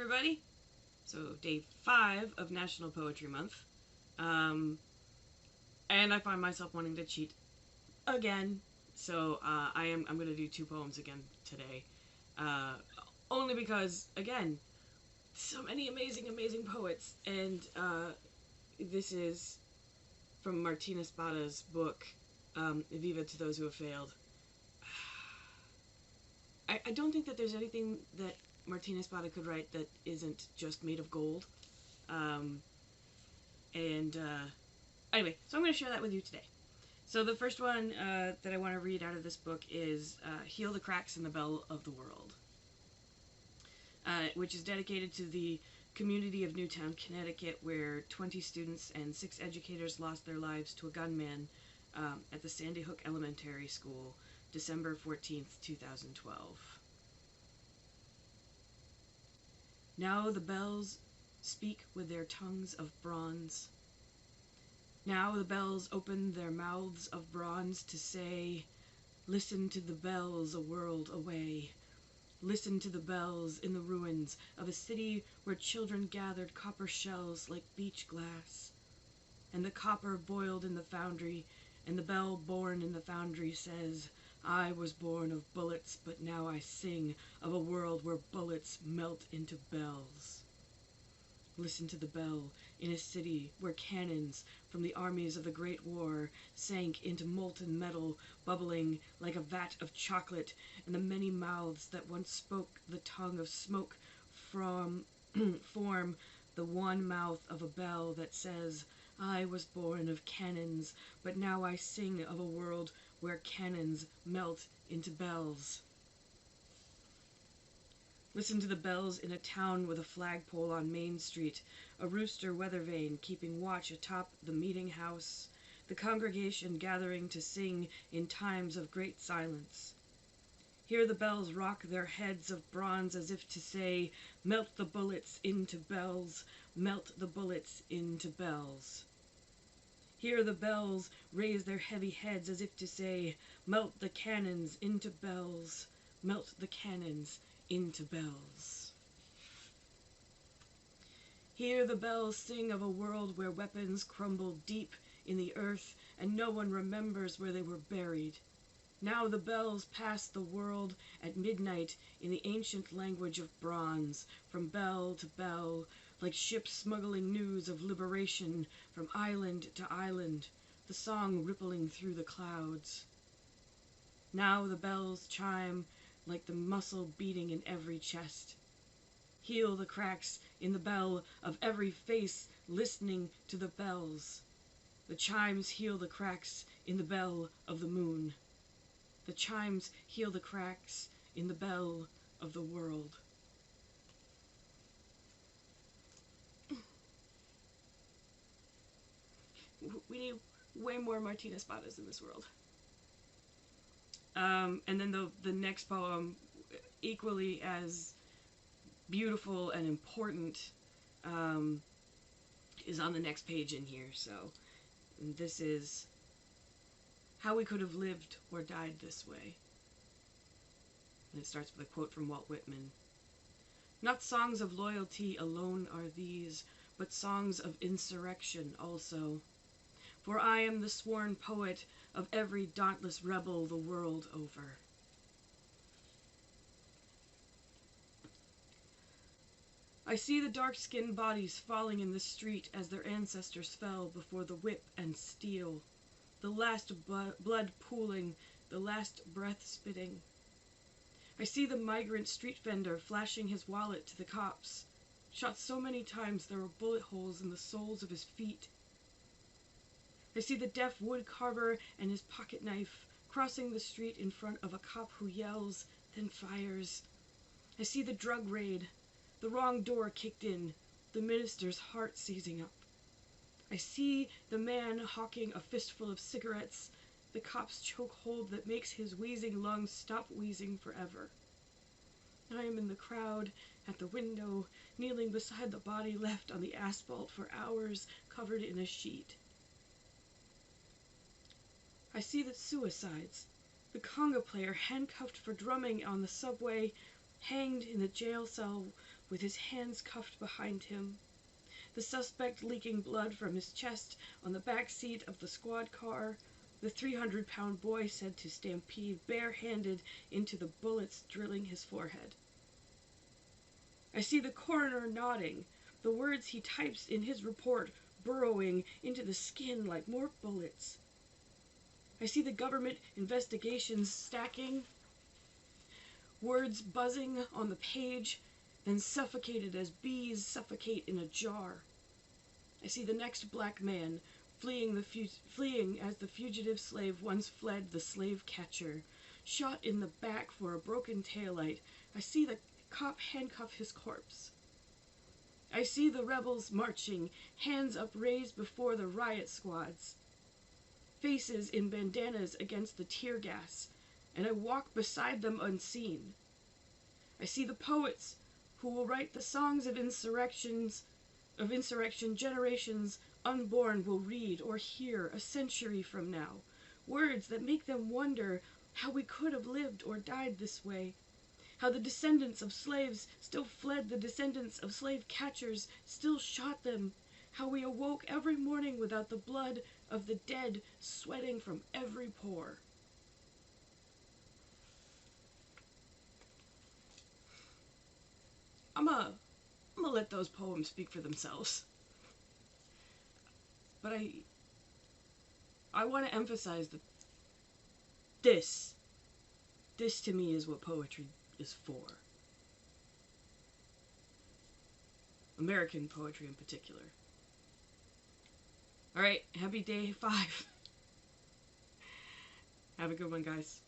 everybody. So, day 5 of National Poetry Month. And I find myself wanting to cheat again. So, I'm going to do 2 poems again today. Uh, Only because, again, so many amazing poets. And this is from Martina Espada's book, Viva to Those Who Have Failed. I don't think that there's anything that Martina Espada could write that isn't just made of gold. Anyway, so I'm going to share that with you today. So the first one that I want to read out of this book is Heal the Cracks in the Bell of the World, which is dedicated to the community of Newtown, Connecticut, where 20 students and 6 educators lost their lives to a gunman at the Sandy Hook Elementary School, December 14th, 2012. Now the bells speak with their tongues of bronze. Now the bells open their mouths of bronze to say, listen to the bells a world away. Listen to the bells in the ruins of a city where children gathered copper shells like beach glass. And the copper boiled in the foundry, and the bell born in the foundry says, I was born of bullets, but now I sing of a world where bullets melt into bells. Listen to the bell in a city where cannons from the armies of the Great War sank into molten metal, bubbling like a vat of chocolate, and the many mouths that once spoke the tongue of smoke form the one mouth of a bell that says, I was born of cannons, but now I sing of a world where cannons melt into bells. Listen to the bells in a town with a flagpole on Main Street, a rooster weather vane keeping watch atop the meeting house, the congregation gathering to sing in times of great silence. Hear the bells rock their heads of bronze as if to say, melt the bullets into bells, melt the bullets into bells. Hear the bells raise their heavy heads as if to say, melt the cannons into bells, melt the cannons into bells. Hear the bells sing of a world where weapons crumble deep in the earth and no one remembers where they were buried. Now the bells pass the world at midnight in the ancient language of bronze, from bell to bell, like ships smuggling news of liberation from island to island, the song rippling through the clouds. Now the bells chime like the muscle beating in every chest. Heal the cracks in the bell of every face listening to the bells. The chimes heal the cracks in the bell of the moon. The chimes heal the cracks in the bell of the world. We need way more Martina Espadas in this world. And then the next poem, equally as beautiful and important, is on the next page in here. So this is How We Could Have Lived or Died This Way. And it starts with a quote from Walt Whitman. Not songs of loyalty alone are these, but songs of insurrection also. For I am the sworn poet of every dauntless rebel the world over. I see the dark-skinned bodies falling in the street as their ancestors fell before the whip and steel, the last blood pooling, the last breath spitting. I see the migrant street vendor flashing his wallet to the cops, shot so many times there were bullet holes in the soles of his feet. I see the deaf wood carver and his pocket knife crossing the street in front of a cop who yells, then fires. I see the drug raid, the wrong door kicked in, the minister's heart seizing up. I see the man hawking a fistful of cigarettes, the cop's chokehold that makes his wheezing lungs stop wheezing forever. I am in the crowd, at the window, kneeling beside the body left on the asphalt for hours, covered in a sheet. I see the suicides, the conga player handcuffed for drumming on the subway, hanged in the jail cell with his hands cuffed behind him. The suspect leaking blood from his chest on the back seat of the squad car. The 300-pound boy said to stampede barehanded into the bullets drilling his forehead. I see the coroner nodding, the words he types in his report burrowing into the skin like more bullets. I see the government investigations stacking, words buzzing on the page, then suffocated as bees suffocate in a jar. I see the next black man fleeing as the fugitive slave once fled the slave catcher, shot in the back for a broken taillight. I see the cop handcuff his corpse. I see the rebels marching, hands upraised before the riot squads, faces in bandanas against the tear gas, and I walk beside them unseen. I see the poets who will write the songs of insurrection generations unborn will read or hear a century from now, words that make them wonder how we could have lived or died this way, how the descendants of slaves still fled the descendants of slave catchers, still shot them, how we awoke every morning without the blood of the dead sweating from every pore. I'm gonna let those poems speak for themselves. But I want to emphasize that this to me is what poetry is for. American poetry in particular. Alright, happy day 5. Have a good one, guys.